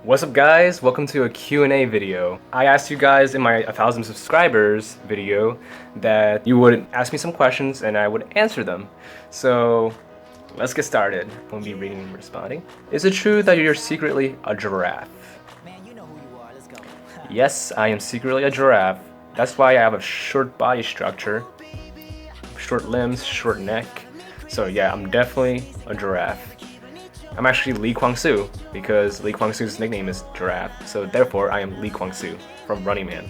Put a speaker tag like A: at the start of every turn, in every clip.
A: What's up guys? Welcome to a Q&A video. I asked you guys in my 1,000 subscribers video that you would ask me some questions and I would answer them. So let's get started. We'll be reading and responding. Is it true that you're secretly a giraffe? Yes, I am secretly a giraffe. That's why I have a short body structure, short limbs, short neck. So yeah, I'm definitely a giraffe. I'm actually Lee Kwang-soo because Lee Kwang-soo's nickname is Giraffe, so therefore I am Lee Kwang-soo from Running Man.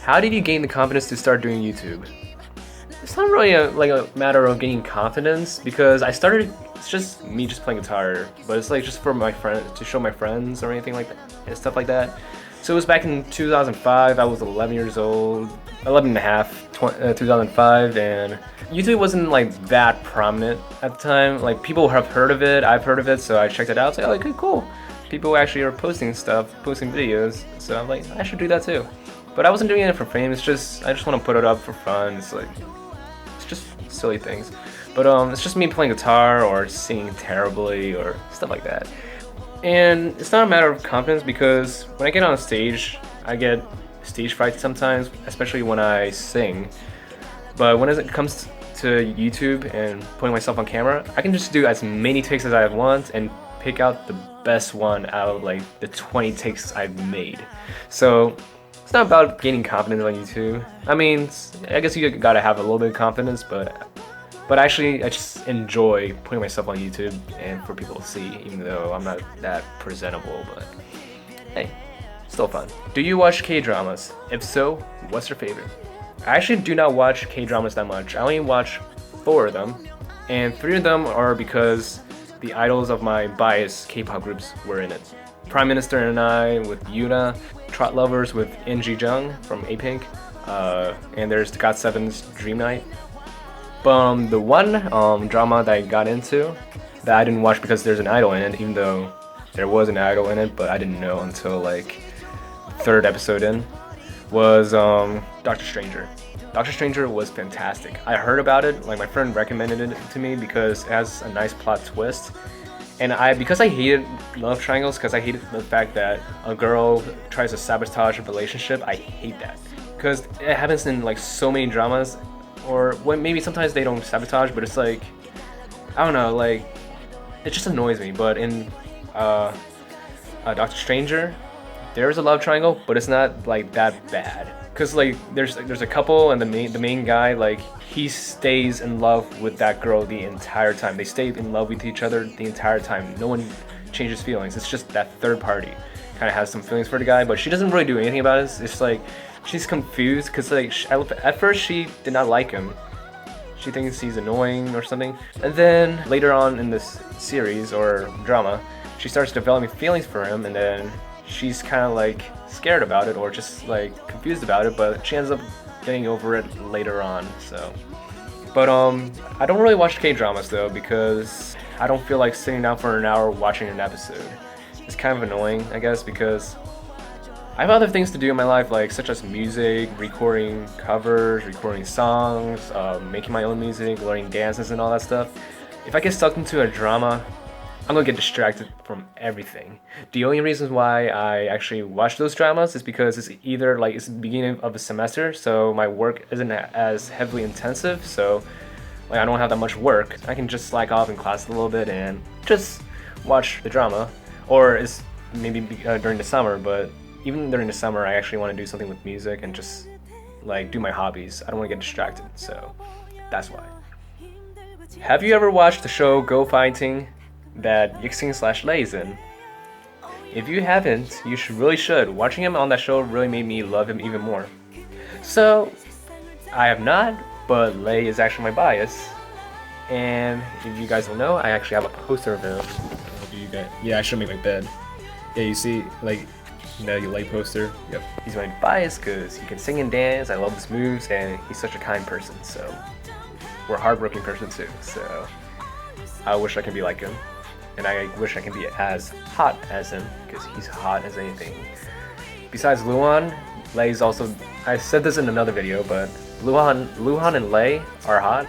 A: How did you gain the confidence to start doing YouTube? It's not really a matter of gaining confidence because I started, it's just me just playing guitar, but it's like just for my friends, to show my friends or anything like that and stuff like that. So it was back in 2005, I was 11 years old, 11 and a half, 2005, and YouTube wasn't like that prominent at the time. Like people have heard of it, I've heard of it, so I checked it out. It's like, oh, okay, cool. People actually are posting stuff, posting videos, so I'm like, I should do that too. But I wasn't doing it for fame. It's just I just want to put it up for fun. It's like it's just silly things. But it's just me playing guitar or singing terribly or stuff like that. And it's not a matter of confidence because when I get on stage, I get stage fright sometimes, especially when I sing. But when it comes to YouTube and putting myself on camera, I can just do as many takes as I want and pick out the best one out of like the 20 takes I've made. So it's not about gaining confidence on YouTube. I mean, I guess you gotta have a little bit of confidence, but actually I just enjoy putting myself on YouTube and for people to see, even though I'm not that presentable, but hey, still fun. Do you watch K-dramas? If so, what's your favorite? I actually do not watch K-dramas that much. I only watch 4 of them, and 3 of them are because the idols of my bias K-pop groups were in it. Prime Minister and I with Yuna, Trot Lovers with In Ji-jung from A-Pink, and there's the GOT7's Dream Night. But the one drama that I got into that I didn't watch because there's an idol in it, even though there was an idol in it, but I didn't know until like 3rd episode in, was Dr. Stranger. Dr. Stranger was fantastic. I heard about it, like my friend recommended it to me because it has a nice plot twist. And because I hated love triangles, because I hated the fact that a girl tries to sabotage a relationship, I hate that. Because it happens in like so many dramas, or when maybe sometimes they don't sabotage, but it's like, I don't know, like, it just annoys me. But in Dr. Stranger, there's a love triangle, but it's not like that bad. Cause like there's a couple and the main guy, like he stays in love with that girl the entire time. They stay in love with each other the entire time. No one changes feelings. It's just that third party kind of has some feelings for the guy, but she doesn't really do anything about it. It's like she's confused because like at first she did not like him. She thinks he's annoying or something, and then later on in this series or drama, she starts developing feelings for him, and then she's kind of like scared about it or just like confused about it, but she ends up getting over it later on. So, but I don't really watch K-dramas though because I don't feel like sitting down for an hour watching an episode. It's kind of annoying, I guess, because I have other things to do in my life, like such as music, recording covers, recording songs, making my own music, learning dances and all that stuff. If I get stuck into a drama, I'm gonna get distracted from everything. The only reason why I actually watch those dramas is because it's either like it's the beginning of a semester, so my work isn't as heavily intensive, so like I don't have that much work. I can just slack off in class a little bit and just watch the drama, or it's maybe during the summer, but even during the summer I actually want to do something with music and just like do my hobbies. I don't want to get distracted, so that's why. Have you ever watched the show Go Fighting that Yixing/Lei is in? If you haven't, you really should. Watching him on that show really made me love him even more. So, I have not, but Lei is actually my bias. And if you guys don't know, I actually have a poster of him. Yeah, I should make my bed. Yeah, you see, like, the Lei poster? Yep. He's my bias because he can sing and dance, I love his moves, and he's such a kind person, so. We're a hardworking person too, so. I wish I could be like him. And I wish I can be as hot as him, because he's hot as anything. Besides Luhan, Lei's also, I said this in another video, but Luhan and Lei are hot,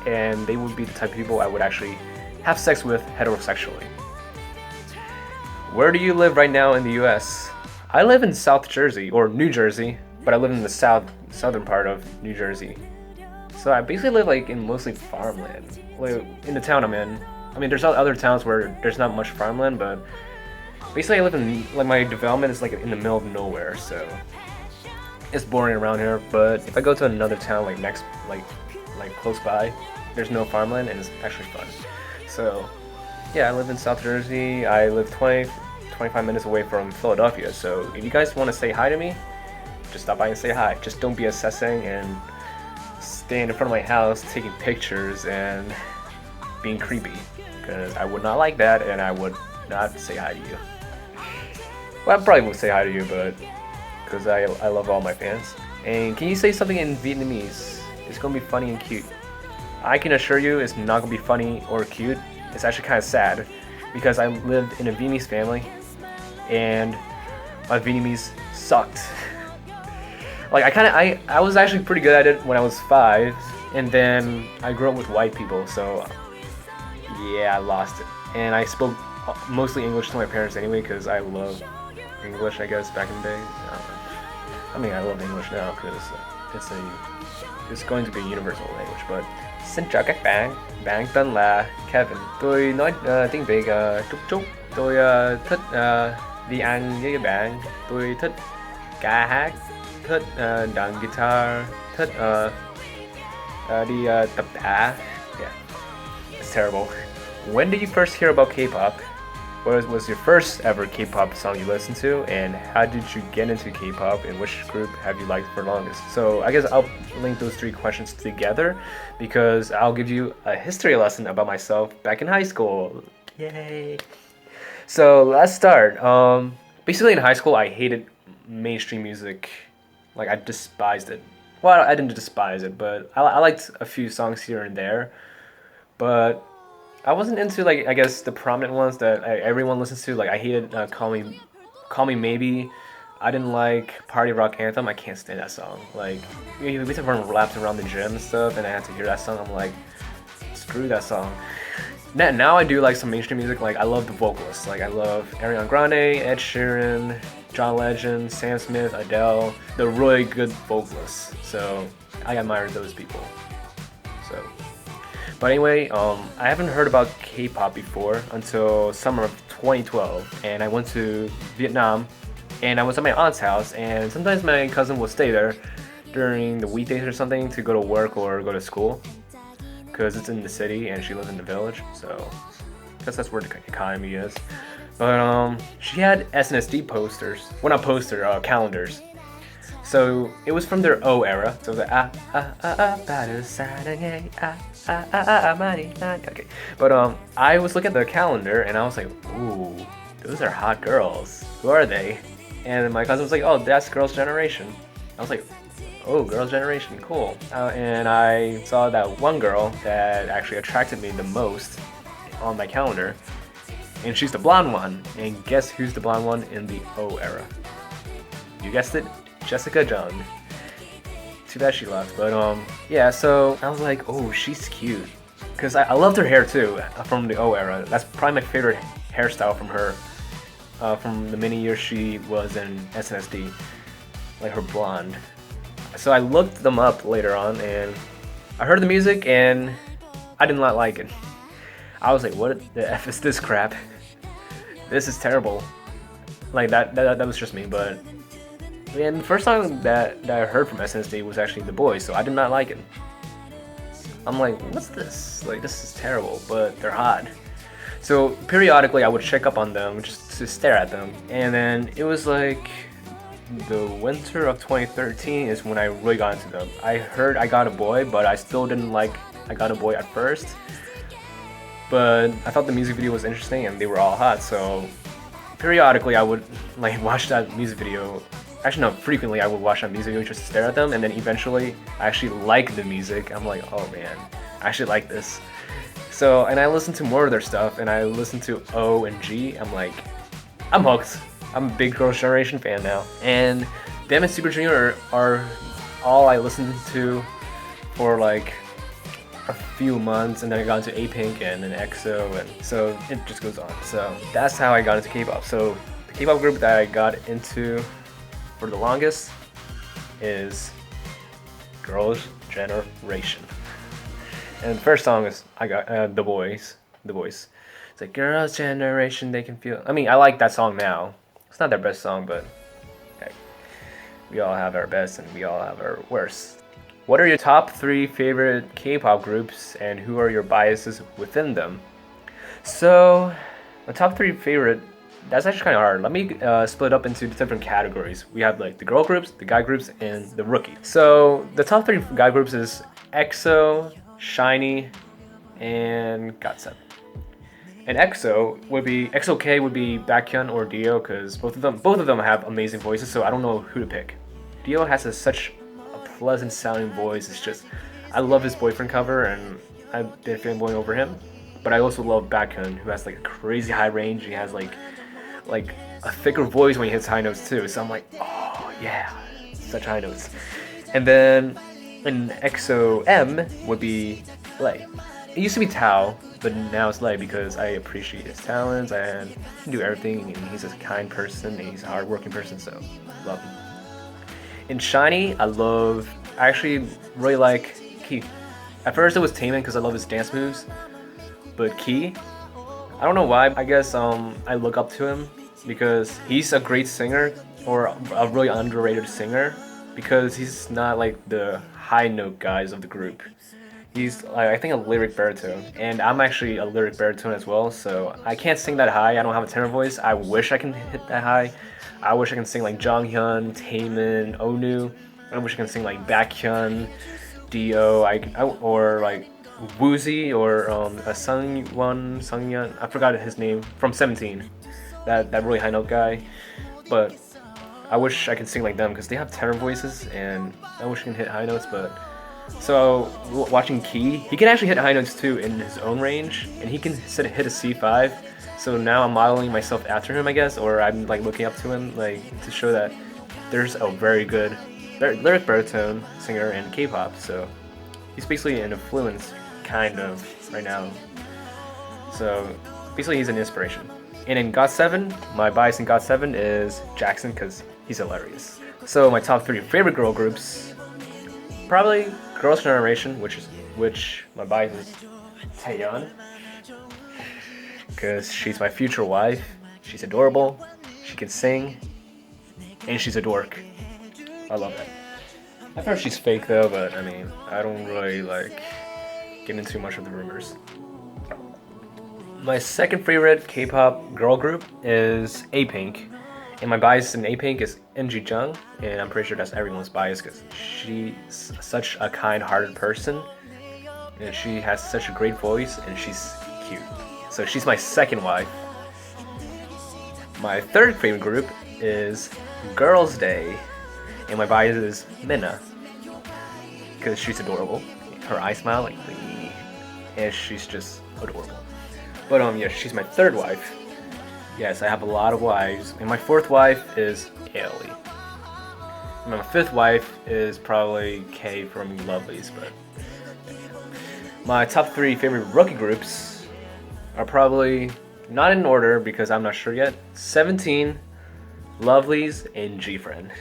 A: and they would be the type of people I would actually have sex with heterosexually. Where do you live right now in the U.S.? I live in South Jersey, or New Jersey, but I live in the southern part of New Jersey. So I basically live like in mostly farmland. Like in the town I'm in. I mean, there's other towns where there's not much farmland, but basically I live in, like, my development is like in the middle of nowhere, so it's boring around here. But if I go to another town like next, like close by, there's no farmland and it's actually fun. So yeah, I live in South Jersey. I live 25 minutes away from Philadelphia. So if you guys want to say hi to me, just stop by and say hi. Just don't be assessing and staying in front of my house taking pictures and being creepy, because I would not like that and I would not say hi to you. Well, I probably would say hi to you, but because I love all my fans. And can you say something in Vietnamese? It's gonna be funny and cute. I can assure you it's not gonna be funny or cute. It's actually kind of sad, because I lived in a Vietnamese family and my Vietnamese sucked. Like I was actually pretty good at it when I was 5, and then I grew up with white people, so yeah, I lost it. And I spoke mostly English to my parents anyway, because I love English, I guess, back in the day. I mean, I love English now because it's going to be a universal language. But xin chào các bạn tên là Kevin. Tôi nói tiếng Việt chút chút. Tôi thích đi ăn với các bạn. Tôi thích ca hát, thích đàn guitar, thích đi tập đá. Yeah, it's terrible. When did you first hear about K-pop? What was your first ever K-pop song you listened to, and how did you get into K-pop, and which group have you liked for longest? So I guess I'll link those 3 questions together, because I'll give you a history lesson about myself back in high school. Yay! So let's start. Basically in high school I hated mainstream music. Like, I despised it. Well, I didn't despise it, but I liked a few songs here and there, but I wasn't into, like, I guess the prominent ones that everyone listens to. Like, I hated Call Me Maybe. I didn't like Party Rock Anthem. I can't stand that song. Like, we used to run laps around the gym and stuff, and I had to hear that song. I'm like, screw that song. Now I do like some mainstream music. Like, I love the vocalists. Like, I love Ariana Grande, Ed Sheeran, John Legend, Sam Smith, Adele. They're really good vocalists. So I admire those people. So. But anyway, I haven't heard about K-pop before until summer of 2012, and I went to Vietnam, and I was at my aunt's house, and sometimes my cousin will stay there during the weekdays or something to go to work or go to school, because it's in the city and she lives in the village, so I guess that's where the economy is. But she had SNSD posters, well, not posters, calendars. So it was from their O era. So the okay. But I was looking at the calendar and I was like, ooh, those are hot girls. Who are they? And my cousin was like, oh, that's Girls' Generation. I was like, oh, Girls' Generation, cool. And I saw that one girl that actually attracted me the most on my calendar, and she's the blonde one. And guess who's the blonde one in the O era? You guessed it. Jessica Jung. Too bad she left, but yeah, so I was like, oh, she's cute, because I loved her hair too, from the O era. That's probably my favorite hairstyle from her, from the many years she was in SNSD, like her blonde. So I looked them up later on, and I heard the music, and I did not like it. I was like, what the F is this crap? This is terrible. Like, that was just me, but and the first song that I heard from SNSD was actually The Boys, so I did not like it. I'm like, what's this? Like, this is terrible, but they're hot. So periodically I would check up on them just to stare at them. And then it was like the winter of 2013 is when I really got into them. I heard I Got a Boy, but I still didn't like I Got a Boy at first. But I thought the music video was interesting and they were all hot, so periodically I would like watch that music video. Actually, no, frequently I would watch that music video just to stare at them, and then eventually I actually like the music. I'm like, oh man, I actually like this. So, and I listened to more of their stuff, and I listened to O and G. I'm like, I'm hooked. I'm a big Girls' Generation fan now. And them and Super Junior are all I listened to for like a few months, and then I got into A-Pink and then EXO, and so it just goes on. So that's how I got into K-pop. So the K-pop group that I got into for the longest is Girls' Generation. And the first song is I got The Boys. It's like Girls' Generation, they can feel. I mean, I like that song now. It's not their best song, but okay. We all have our best and we all have our worst. What are your top 3 favorite K-pop groups and who are your biases within them? So, my top 3 favorite, that's actually kind of hard. Let me split up into different categories. We have like the girl groups, the guy groups, and the rookie. So, the top 3 guy groups is EXO, SHINee, and GOT7. And EXO-K would be Baekhyun or Dio, because both of them have amazing voices. So I don't know who to pick. Dio has such pleasant sounding voice. It's just, I love his boyfriend cover and I've been fanboying over him. But I also love Baekhyun, who has like a crazy high range. He has like a thicker voice when he hits high notes too. So I'm like, oh yeah, such high notes. And then in EXO-M would be Lay. It used to be Tao, but now it's Lay because I appreciate his talents and he can do everything, and he's a kind person and he's a hardworking person, so love him. In SHINee, I actually really like Key. At first it was Taemin because I love his dance moves, but Key, I don't know why, I guess I look up to him because he's a great singer, or a really underrated singer, because he's not like the high note guys of the group. He's I think a lyric baritone, and I'm actually a lyric baritone as well, so I can't sing that high. I don't have a tenor voice. I wish I can hit that high. I wish I can sing like Jonghyun, Taemin, Onu. I wish I can sing like Baekhyun, Dio, or like Woozy, or Sungyeon. I forgot his name from 17. That really high note guy, but I wish I could sing like them because they have tenor voices, and I wish I can hit high notes, but. So watching Key, he can actually hit high notes too in his own range, and he can hit a C5. So now I'm modeling myself after him, I guess, or I'm like looking up to him, like to show that there's a very good lyric baritone singer in K-pop. So he's basically an influence kind of right now. So basically he's an inspiration. And in GOT7, my bias in GOT7 is Jackson because he's hilarious. So my top 3 favorite girl groups, probably Girls' Generation, which my bias is Taeyeon, because she's my future wife. She's adorable, she can sing, and she's a dork. I love that. I thought she's fake though, but I mean, I don't really like get into much of the rumors. My second favorite K-pop girl group is A-Pink. And my bias in A-Pink is NG Jung, and I'm pretty sure that's everyone's bias because she's such a kind-hearted person, and she has such a great voice, and she's cute. So she's my second wife. My third favorite group is Girls' Day, and my bias is Minna because she's adorable. Her eye smile, like, and she's just adorable. But yeah, she's my third wife. Yes, I have a lot of wives, and my fourth wife is Ailey. And my fifth wife is probably Kay from Lovelies, but my top 3 favorite rookie groups are probably not in order because I'm not sure yet. 17, Lovelies, and G-Friend.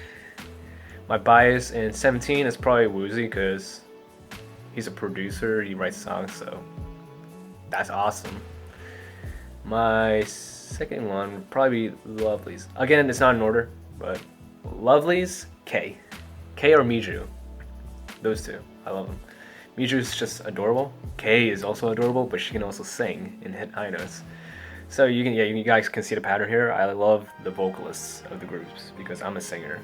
A: My bias in 17 is probably Woozy because he's a producer, he writes songs, so that's awesome. My second one would probably be Lovelies. Again, it's not in order, but Lovelies, K or Miju. Those two, I love them. Miju's just adorable. K is also adorable, but she can also sing and hit high notes. So you guys can see the pattern here. I love the vocalists of the groups because I'm a singer.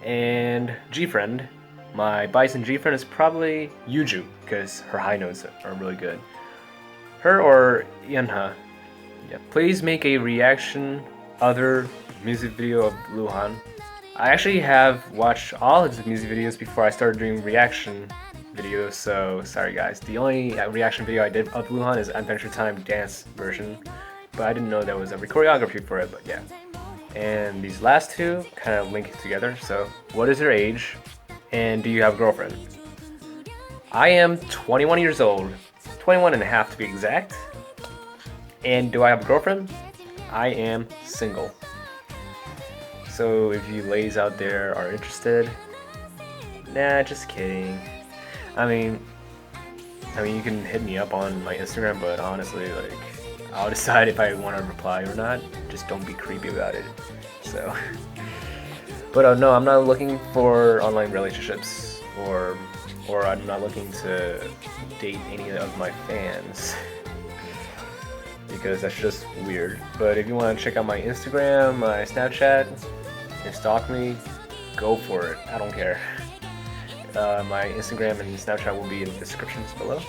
A: And G-Friend, my bias in G-Friend is probably Yuju because her high notes are really good. Her or Yeonha. Yeah, please make a reaction other music video of Luhan. I actually have watched all his music videos before I started doing reaction videos, so sorry guys. The only reaction video I did of Luhan is Adventure Time dance version, but I didn't know there was a choreography for it, but yeah. And these last two kind of link together, so what is your age and do you have a girlfriend? I am 21 years old, 21 and a half to be exact. And do I have a girlfriend? I am single. So if you ladies out there are interested, nah, just kidding. I mean, you can hit me up on my Instagram, but honestly, like, I'll decide if I want to reply or not. Just don't be creepy about it. So, but no, I'm not looking for online relationships, or I'm not looking to date any of my fans because that's just weird. But if you want to check out my Instagram, my Snapchat, and stalk me, go for it. I don't care. My Instagram and Snapchat will be in the descriptions below.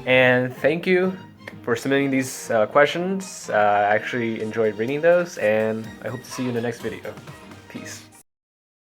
A: And thank you for submitting these questions. I actually enjoyed reading those, and I hope to see you in the next video. Peace.